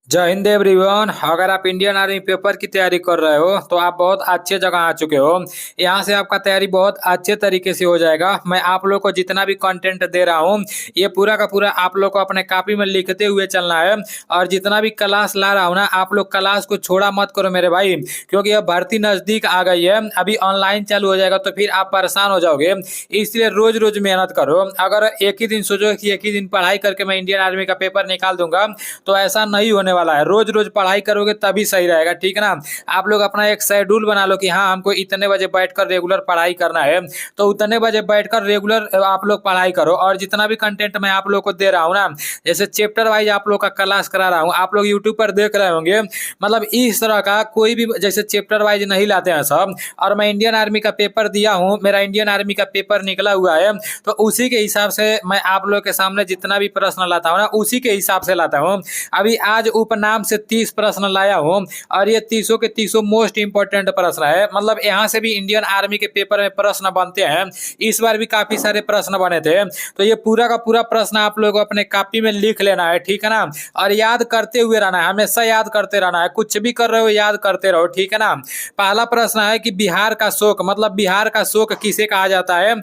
जय हिंद एवरीवन। अगर आप इंडियन आर्मी पेपर की तैयारी कर रहे हो तो आप बहुत अच्छे जगह आ चुके हो। यहाँ से आपका तैयारी बहुत अच्छे तरीके से हो जाएगा। मैं आप लोग को जितना भी कंटेंट दे रहा हूँ ये पूरा का पूरा आप लोग को अपने कॉपी में लिखते हुए चलना है। और जितना भी क्लास ला रहा हूँ ना, आप लोग क्लास को छोड़ा मत करो मेरे भाई, क्योंकि अब भर्ती नजदीक आ गई है। अभी ऑनलाइन चालू हो जाएगा तो फिर आप परेशान हो जाओगे। इसलिए रोज रोज मेहनत करो। अगर एक ही दिन सोचो कि एक ही दिन पढ़ाई करके मैं इंडियन आर्मी का पेपर निकाल दूंगा तो ऐसा नहीं होने वाला है। रोज रोज पढ़ाई करोगे तभी सही रहेगा, ठीक है ना। आप लोग अपना एक शेड्यूल बना लो कि हाँ, हमको इतने बजे बैठकर रेगुलर पढ़ाई करना है, तो उतने बजे बैठकर रेगुलर आप लोग पढ़ाई करो। और जितना भी कंटेंट मैं आप लोग को दे रहा हूँ ना, जैसे चैप्टर वाइज आप लोग का क्लास करा रहा हूँ, आप लोग यूट्यूब पर देख रहे होंगे। मतलब इस तरह का कोई भी जैसे चैप्टर वाइज नहीं लाते हैं सब। और मैं इंडियन आर्मी का पेपर दिया हूँ, मेरा इंडियन आर्मी का पेपर निकला हुआ है, तो उसी के हिसाब से मैं आप लोग के सामने जितना भी प्रश्न लाता हूँ ना, उसी के हिसाब से लाता हूँ। अभी आज उपनाम से 30 प्रश्न लाया हूँ और ये 30 के 30 मोस्ट इंपोर्टेंट प्रश्न है। मतलब यहाँ से भी इंडियन आर्मी के पेपर में प्रश्न बनते हैं। इस बार भी काफी सारे प्रश्न बने थे, तो ये पूरा का पूरा प्रश्न आप लोग अपने कॉपी में लिख लेना है, ठीक है ना। और याद करते हुए रहना है, हमेशा याद करते रहना है। कुछ भी कर रहे हो याद करते रहो, ठीक है ना। पहला प्रश्न है कि बिहार का शोक, मतलब बिहार का शोक किसे कहा जाता है?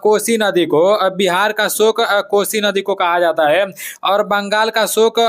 कोसी नदी को। बिहार का शोक कोसी नदी को कहा जाता है। और बंगाल का शोक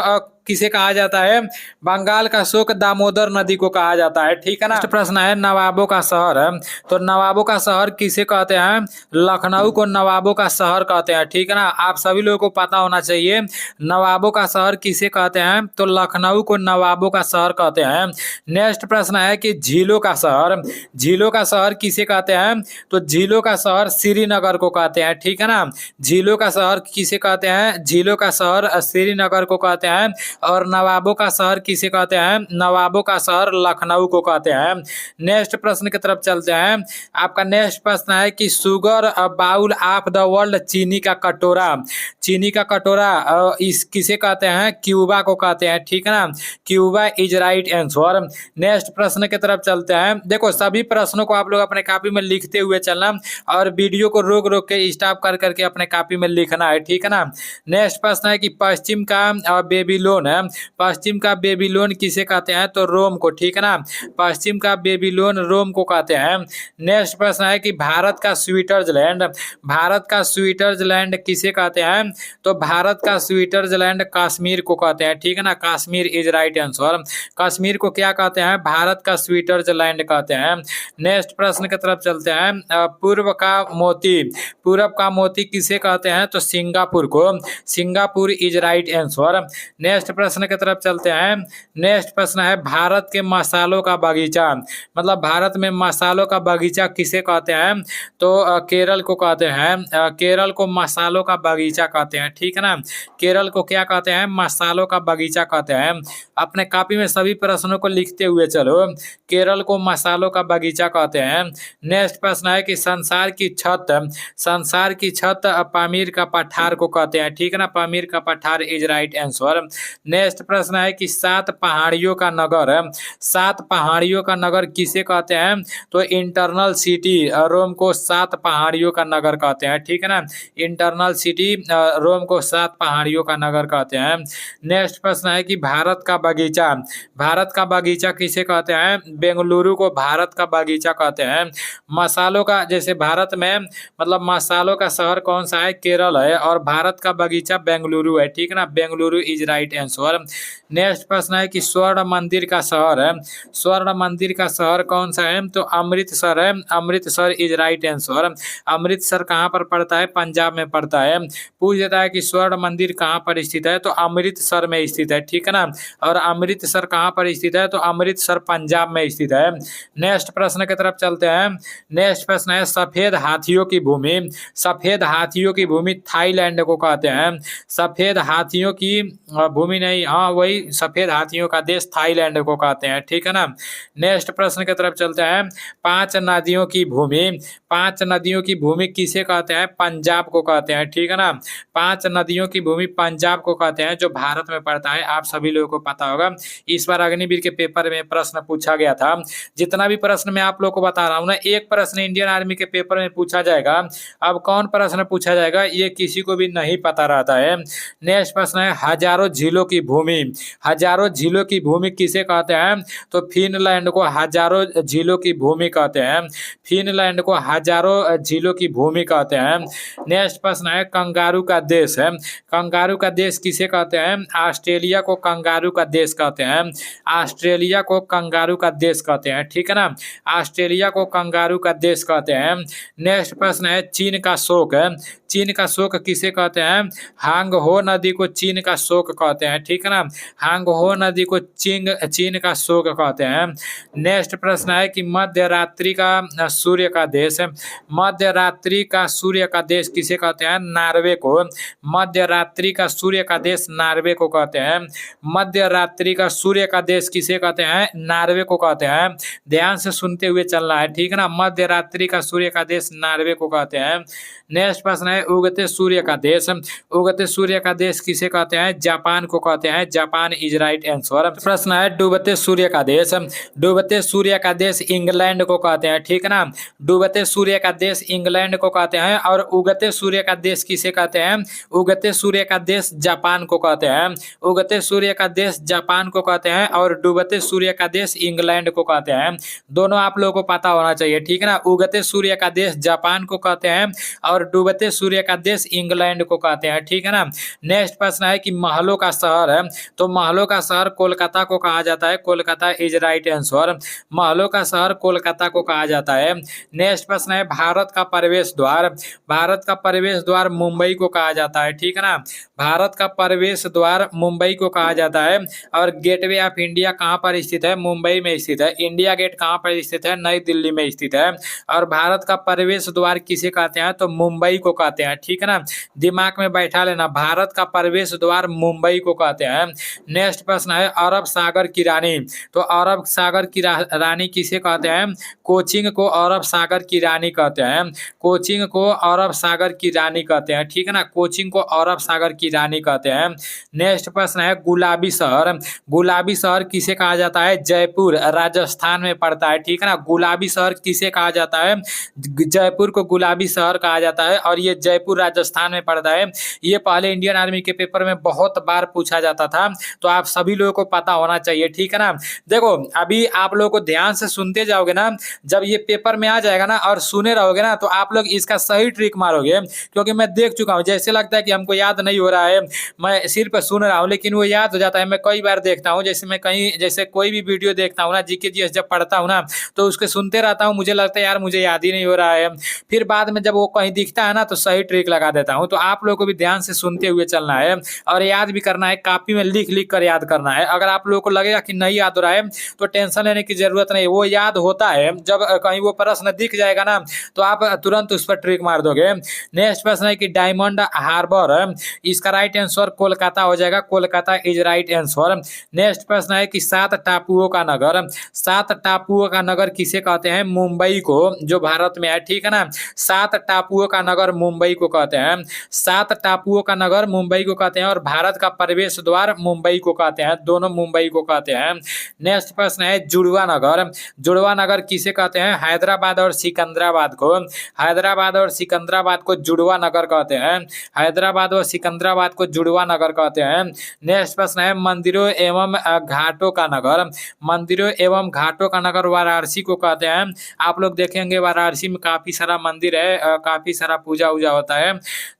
किसे कहा जाता है? बंगाल का शोक दामोदर नदी को कहा जाता है, ठीक है ना। नेक्स्ट प्रश्न है नवाबों का शहर है, तो नवाबों का शहर किसे कहते हैं? लखनऊ को नवाबों का शहर कहते हैं, ठीक है ना। आप सभी लोगों को पता होना चाहिए नवाबों का शहर किसे कहते हैं, तो लखनऊ को नवाबों का शहर कहते हैं। नेक्स्ट प्रश्न है कि झीलों का शहर, झीलों का शहर किसे कहते हैं? तो झीलों का शहर श्रीनगर को कहते हैं, ठीक है ना। झीलों का शहर किसे कहते हैं? झीलों का शहर श्रीनगर को कहते हैं। और नवाबों का शहर किसे कहते हैं? नवाबों का शहर लखनऊ को कहते हैं। नेक्स्ट प्रश्न की तरफ चलते हैं। आपका नेक्स्ट प्रश्न है कि sugar bowl of the world, चीनी का कटोरा, चीनी का कटोरा इस किसे कहते हैं? क्यूबा को कहते हैं, ठीक है ना। Cuba is right answer. Next प्रश्न की तरफ चलते हैं। देखो सभी प्रश्नों को आप लोग अपने कॉपी में लिखते हुए चलना और वीडियो को रोक रोक के स्टॉप कर करके अपने कॉपी में लिखना है, ठीक है ना। नेक्स्ट प्रश्न है कि पश्चिम का बेबीलोन है, पश्चिम का बेबीलोन किसे कहते हैं? तो रोम को, ठीक है ना। पश्चिम का बेबीलोन रोम को कहते हैं। नेक्स्ट प्रश्न है कि भारत का स्विट्जरलैंड, भारत का स्विट्जरलैंड किसे कहते हैं? तो भारत का स्विट्जरलैंड कश्मीर को कहते हैं, ठीक है ना। Kashmir is right answer. Kashmir को क्या कहते हैं? भारत का स्विट्जरलैंड कहते हैं। नेक्स्ट प्रश्न की तरफ चलते हैं। पूर्व का मोती, पूर्व का मोती किसे कहते हैं? तो सिंगापुर को, Singapore is right answer. Next प्रश्न की तरफ चलते हैं। नेक्स्ट प्रश्न है भारत के मसालों का बगीचा, मतलब भारत में मसालों का बगीचा किसे कहते हैं? तो केरल को कहते हैं। केरल को मसालों का बगीचा कहते हैं, ठीक है ना। केरल को क्या कहते हैं? मसालों का बगीचा कहते हैं। अपने कॉपी में सभी प्रश्नों को लिखते हुए चलो। केरल को मसालों का बगीचा कहते हैं। नेक्स्ट प्रश्न है कि संसार की छत, संसार की छत पामीर का पठार को कहते हैं, ठीक है ना। पामीर का पठार इज राइट आंसर। नेक्स्ट प्रश्न है कि 7 पहाड़ियों का नगर है, 7 पहाड़ियों का नगर किसे कहते हैं? तो इंटरनल सिटी रोम को 7 पहाड़ियों का नगर कहते हैं, ठीक है ना। इंटरनल सिटी रोम को 7 पहाड़ियों का नगर कहते हैं। नेक्स्ट प्रश्न है कि भारत का बगीचा, भारत का बगीचा किसे कहते हैं? बेंगलुरु को भारत का बगीचा कहते हैं। मसालों का, जैसे भारत में मतलब मसालों का शहर कौन सा है? केरल है। और भारत का बगीचा बेंगलुरु है, ठीक है ना। Bengaluru is right answer. Next प्रश्न है कि स्वर्ण मंदिर का शहर है, स्वर्ण मंदिर का शहर कौन सा है? तो अमृतसर है। Amritsar is right answer. Amritsar कहाँ पर पड़ता है? पंजाब में पड़ता है। पूछ देता है कि स्वर्ण मंदिर कहाँ पर स्थित है? तो अमृतसर में स्थित है, ठीक है ना। और अमृतसर कहाँ पर स्थित है? तो अमृतसर पंजाब में स्थित है। नेक्स्ट प्रश्न की तरफ चलते हैं। नेक्स्ट प्रश्न है सफेद हाथियों की भूमि, सफेद हाथियों की भूमि थाईलैंड को कहते हैं। सफेद हाथियों की भूमि नहीं, हाँ वही सफेद हाथियों का देश थाईलैंड को कहते हैं, ठीक है ना। नेक्स्ट प्रश्न की तरफ चलते हैं। 5 नदियों की भूमि, 5 नदियों की भूमि किसे कहते हैं? पंजाब को कहते हैं, ठीक है ना। 5 नदियों की भूमि पंजाब को कहते हैं, जो भारत में पड़ता है। आप सभी लोगों को पता होगा, इस बार अग्निवीर के पेपर में प्रश्न पूछा गया था। जितना भी प्रश्न मैं आप लोग को बता रहा हूँ ना, एक प्रश्न इंडियन आर्मी के पेपर में पूछा जाएगा। अब कौन प्रश्न पूछा जाएगा ये किसी को भी नहीं पता रहता है। नेक्स्ट प्रश्न है हजारों झीलों की भूमि। हजारों झीलों की भूमि किसे कहते हैं? तो फिनलैंड को हजारों झीलों की भूमि कहते हैं। फिनलैंड को हजारों झीलों की भूमि कहते हैं। नेक्स्ट प्रश्न है कंगारू का देश है। कंगारू का देश किसे कहते हैं? ऑस्ट्रेलिया को कंगारू का देश कहते हैं। ऑस्ट्रेलिया को कंगारू का देश कहते हैं, ठीक है ना। ऑस्ट्रेलिया को कंगारू का देश कहते हैं। नेक्स्ट प्रश्न है चीन का शोक है। चीन का शोक किसे कहते हैं? हांग हो नदी को चीन का शोक कहते हैं, ठीक है ना। हांग हो नदी को चीन का शोक कहते हैं। नेक्स्ट प्रश्न है कि मध्य रात्रि का सूर्य का देश है। मध्य रात्रि का सूर्य का देश किसे कहते हैं? नॉर्वे को। मध्य रात्रि का सूर्य का देश नॉर्वे को कहते हैं। मध्य रात्रि का सूर्य का देश किसे कहते हैं? नॉर्वे को कहते हैं। ध्यान से सुनते हुए चलना है, ठीक है ना। मध्य रात्रि का सूर्य का देश नॉर्वे को कहते हैं। नेक्स्ट प्रश्न है उगते सूर्य का देश। उगते सूर्य का देश किसे कहते हैं? जापान को कहते हैं। Japan is right answer. प्रश्न है डूबते सूर्य का देश। डूबते सूर्य का देश इंग्लैंड को कहते हैं, ठीक है ना। डूबते सूर्य का देश इंग्लैंड को कहते हैं। और उगते सूर्य का देश किसे कहते हैं? उगते सूर्य का देश जापान को कहते हैं। उगते सूर्य का देश जापान को कहते हैं और डूबते सूर्य का देश इंग्लैंड को कहते हैं। दोनों आप लोगों को पता होना चाहिए, ठीक है ना। उगते सूर्य का देश जापान को कहते हैं और डूबते सूर्य का देश इंग्लैंड को कहते हैं, ठीक है ना। नेक्स्ट प्रश्न है कि महलों का शहर है। तो महलों का शहर कोलकाता को कहा जाता है। Kolkata is right answer. महलों का शहर कोलकाता को कहा जाता है। नेक्स्ट प्रश्न है भारत का प्रवेश द्वार। भारत का प्रवेश द्वार मुंबई को कहा जाता है, ठीक है ना। भारत का प्रवेश द्वार मुंबई को कहा जाता है। और गेटवे ऑफ इंडिया कहाँ पर स्थित है? मुंबई में स्थित है। इंडिया गेट कहाँ पर स्थित है? नई दिल्ली में स्थित है। और भारत का प्रवेश द्वार किसे कहते हैं? तो मुंबई को कहते हैं, ठीक है ना। दिमाग में बैठा लेना, भारत का प्रवेश द्वार मुंबई को कहते हैं। नेक्स्ट प्रश्न है अरब सागर की रानी। तो अरब सागर की रानी किसे कहते हैं? कोचिंग को अरब सागर की रानी कहते हैं। कोचिंग को अरब सागर की रानी कहते हैं, ठीक है ना। कोचिंग को अरब सागर की रानी कहते हैं। नेक्स्ट प्रश्न है गुलाबी शहर। गुलाबी शहर किसे कहा जाता है? जयपुर राजस्थान में पड़ता है, ठीक है ना। गुलाबी शहर किसे कहा जाता है? जयपुर को गुलाबी शहर कहा जाता है और ये जयपुर राजस्थान में पड़ता है। ये पहले इंडियन आर्मी के पेपर में बहुत बार पूछा जाता था, तो आप सभी लोगों को पता होना चाहिए, ठीक है ना। देखो अभी आप लोगों को ध्यान से सुनते जाओगे ना, जब ये पेपर में आ जाएगा ना और सुने रहोगे ना, तो आप लोग इसका सही ट्रिक मारोगे। क्योंकि मैं देख चुका हूँ, जैसे लगता है कि हमको याद नहीं हो रहा है, मैं सिर्फ सुन रहा हूँ, लेकिन वो याद हो जाता है। मैं कई बार देखता हूँ, जैसे मैं कहीं जैसे कोई भी वीडियो देखता हूँ ना, जीके जीएस जब पढ़ता हूँ ना, तो उसके सुनते रहता हूँ, मुझे लगता है यार मुझे याद ही नहीं हो रहा है। फिर बाद में जब वो कहीं दिखता है ना, तो सही ट्रिक लगा देता हूँ। तो आप लोगों को भी ध्यान से सुनते हुए चलना है और याद भी करना है, कॉपी में लिख लिख कर याद करना है। अगर आप लोगों को लगेगा कि नहीं याद हो रहा है, तो टेंशन लेने की जरूरत नहीं, वो याद होता है। जब कहीं वो प्रश्न दिख जाएगा ना, तो आप तुरंत उस पर ट्रिक मार दोगे। नेक्स्ट प्रश्न है कि डायमंड हार्बर, इसका राइट आंसर कोलकाता हो जाएगा। Kolkata is right answer. Next प्रश्न है कि 7 टापुओं का नगर। 7 टापुओं का नगर किसे कहते हैं? मुंबई को, जो भारत में है, ठीक है ना। 7 टापुओं का नगर मुंबई को कहते हैं। 7 टापुओं का नगर मुंबई को कहते हैं और भारत का प्रवेश द्वार मुंबई को कहते हैं। दोनों मुंबई को कहते हैं। नेक्स्ट प्रश्न है जुड़वा नगर। जुड़वा नगर किसे कहते हैं? हैदराबाद और सिकंदराबाद को। हैदराबाद और सिकंदराबाद को जुड़वा नगर कहते हैं। हैदराबाद और सिकंदराबाद को जुड़वा नगर कहते हैं। नेक्स्ट प्रश्न है मंदिरों एवं घाटों का नगर। मंदिरों एवं घाटों का नगर वाराणसी को कहते हैं। आप लोग देखेंगे वाराणसी में काफी सारा मंदिर है, काफी सारा पूजा उजा होता है।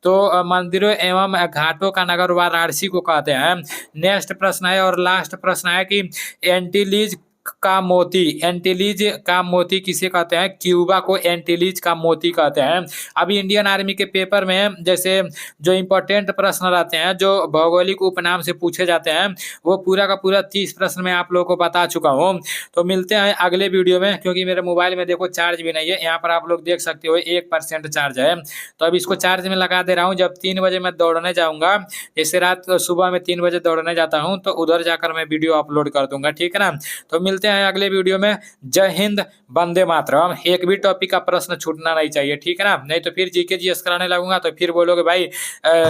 तो मंदिरों एवं घाटों का नगर वाराणसी को कहते हैं। नेक्स्ट प्रश्न है और लास्ट प्रश्न है कि एंटीलीज का मोती। एंटीलीज का मोती किसे कहते हैं? क्यूबा को एंटीलीज का मोती कहते हैं। अभी इंडियन आर्मी के पेपर में जैसे जो इंपॉर्टेंट प्रश्न रहते हैं, जो भौगोलिक उपनाम से पूछे जाते हैं, वो पूरा का पूरा 30 प्रश्न में आप लोगों को बता चुका हूँ। तो मिलते हैं अगले वीडियो में, क्योंकि मेरे मोबाइल में देखो चार्ज भी नहीं है। यहाँ पर आप लोग देख सकते हो 1% चार्ज है, तो अब इसको चार्ज में लगा दे रहा हूँ। जब 3 बजे मैं दौड़ने जाऊँगा, जैसे रात सुबह में 3 बजे दौड़ने जाता हूँ, तो उधर जाकर मैं वीडियो अपलोड कर दूंगा, ठीक है ना। तो मिलते हैं अगले वीडियो में। जय हिंद, वंदे मातरम। एक भी टॉपिक का प्रश्न छूटना नहीं चाहिए, ठीक है ना। नहीं तो फिर जीके जीएस कराने लगूंगा, तो फिर बोलोगे भाई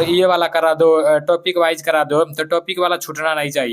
ये वाला करा दो, टॉपिक वाइज करा दो, तो टॉपिक वाला छूटना नहीं चाहिए।